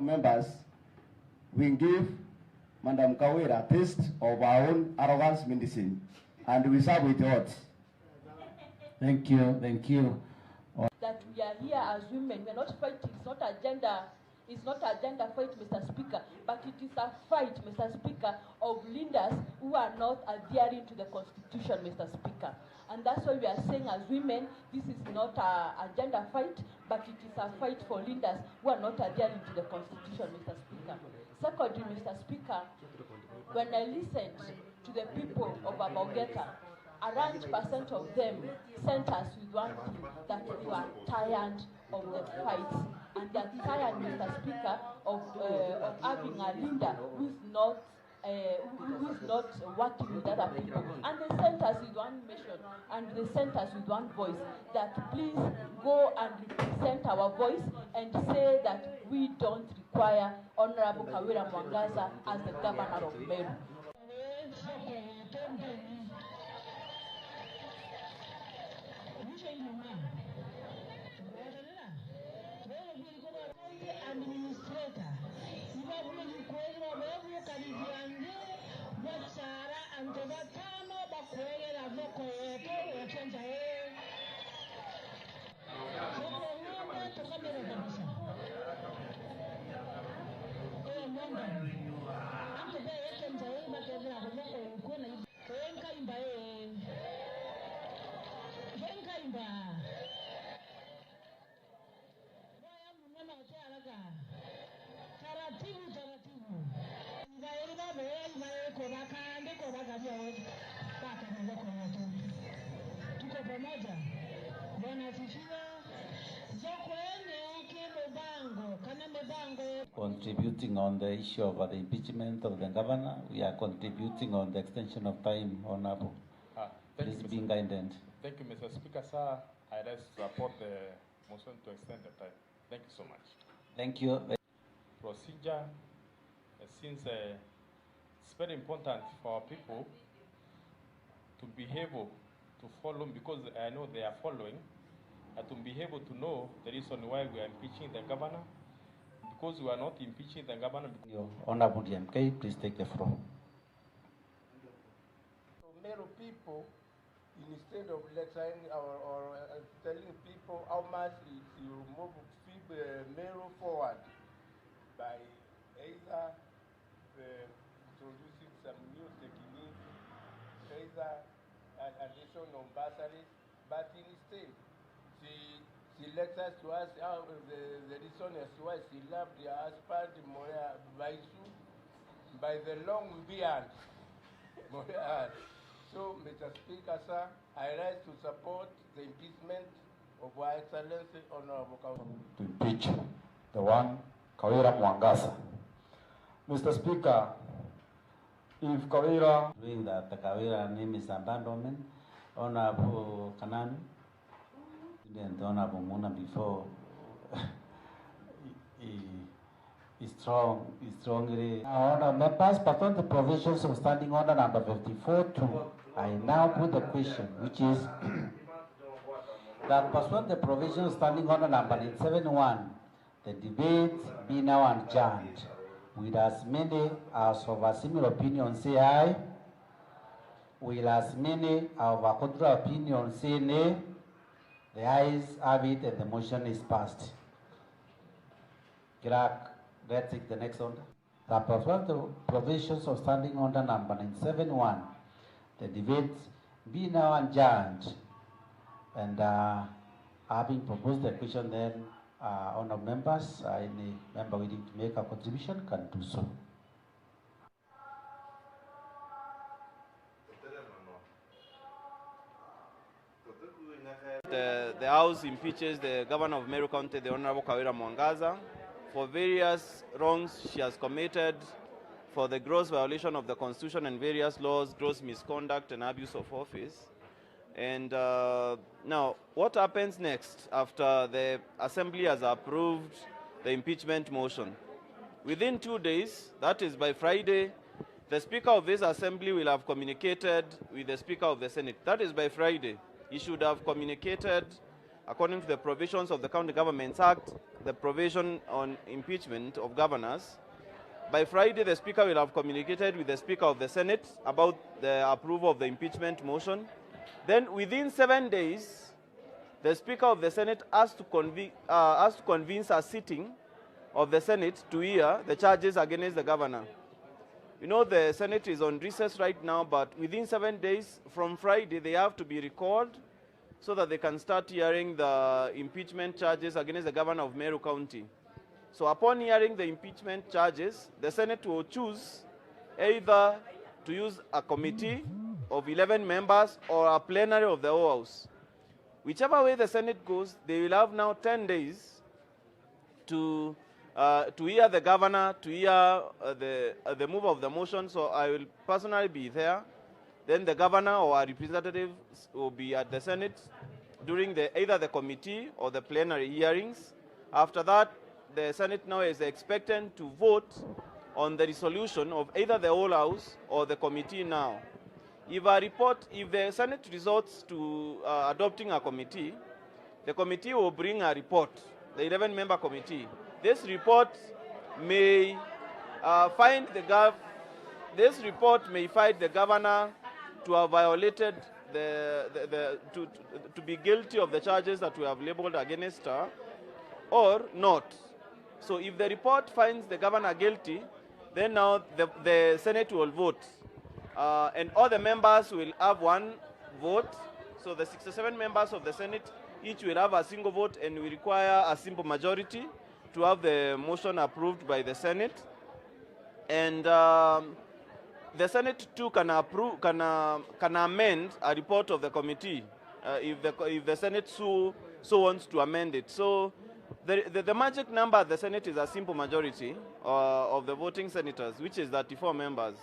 Members, we give Madam Kawira a taste of our own arrogance medicine, and we serve with yours. Thank you, thank you. That we are here as women, we are not fighting, it's not a gender fight, Mr. Speaker, but it is a fight, Mr. Speaker, of leaders who are not adhering to the Constitution, Mr. Speaker. And that's why we are saying as women, this is not a gender fight, but it is a fight for leaders who are not adhering to the Constitution, Mr. Speaker. Secondly, Mr. Speaker, when I listened to the people of Abogeta, a large percent of them sent us with one thing, that they are tired of the fights. And they are tired, Mr. Speaker, of having a leader who is not working with other people. And they sent us with one mission, and they sent us with one voice, that please go and represent our voice and say that we don't require Honorable Kawira Mwangaza as the Governor of Meru. Contributing on the issue of the impeachment of the governor, we are contributing on the extension of time, Honorable. Please be guided. Thank you, Mr. Speaker, sir. I support the motion to extend the time. Thank you so much. Thank you. Procedure, since it's very important for our people to be able to follow, because I know they are following, and to be able to know the reason why we are impeaching the governor, because we are not impeaching the governor. Honorable MCA, please take the floor. So Meru people, instead of lecturing or telling people how much you move Meru forward by either introducing some new techniques, either an addition of bursaries, but instead she lectures to us how the reason as to why she loved the husband Moya Baisu by the long beard. So, Mr. Speaker, sir, I rise to support the impeachment of Her Excellency Honorable Kawira. To impeach the one Kawira Mwangaza. Mr. Speaker, if Kawira... Doing that, the Kawira name is abandonment, Honorable Kanani, and Honorable Muna before, he strongly... Honourable members, pursuant to the provisions of Standing Order number 54-2, I now put the question, which is that pursuant to the provisions of Standing Order number 871, the debate be now adjourned. Will as many as of a similar opinion say aye? Will as many of a contrary opinion say nay? The ayes have it and the motion is passed. Clerk, let's take the next order. The pursuant to provisions of Standing Order number 971, the debate be now adjourned. And having proposed the question, then honourable members, any member willing to make a contribution can do so. The House impeaches the Governor of Meru County, the Honorable Kawira Mwangaza, for various wrongs she has committed, for the gross violation of the Constitution and various laws, gross misconduct and abuse of office. And now, what happens next after the Assembly has approved the impeachment motion? Within 2 days, that is by Friday, the Speaker of this Assembly will have communicated with the Speaker of the Senate. That is by Friday. He should have communicated according to the provisions of the County Governments Act, the provision on impeachment of governors. By Friday, the Speaker will have communicated with the Speaker of the Senate about the approval of the impeachment motion. Then, within 7 days, the Speaker of the Senate has to convince a sitting of the Senate to hear the charges against the governor. You know, the Senate is on recess right now, but within 7 days from Friday, they have to be recalled so that they can start hearing the impeachment charges against the governor of Meru County. So upon hearing the impeachment charges, the Senate will choose either to use a committee of 11 members or a plenary of the whole House. Whichever way the Senate goes, they will have now 10 days to hear the governor, to hear the move of the motion. So I will personally be there. Then the governor or our representatives will be at the Senate during either the committee or the plenary hearings. After that, the Senate now is expected to vote on the resolution of either the whole House or the committee now. If the Senate resorts to adopting a committee, the committee will bring a report, the 11-member committee. This report may find the governor to have violated to be guilty of the charges that we have labeled against her, or not. So if the report finds the governor guilty, then now the Senate will vote. And all the members will have one vote. So the 67 members of the Senate each will have a single vote, and we require a simple majority to have the motion approved by the Senate. And the Senate too can amend a report of the committee if the Senate so wants to amend it. So the magic number at the Senate is a simple majority of the voting senators, which is 34 members.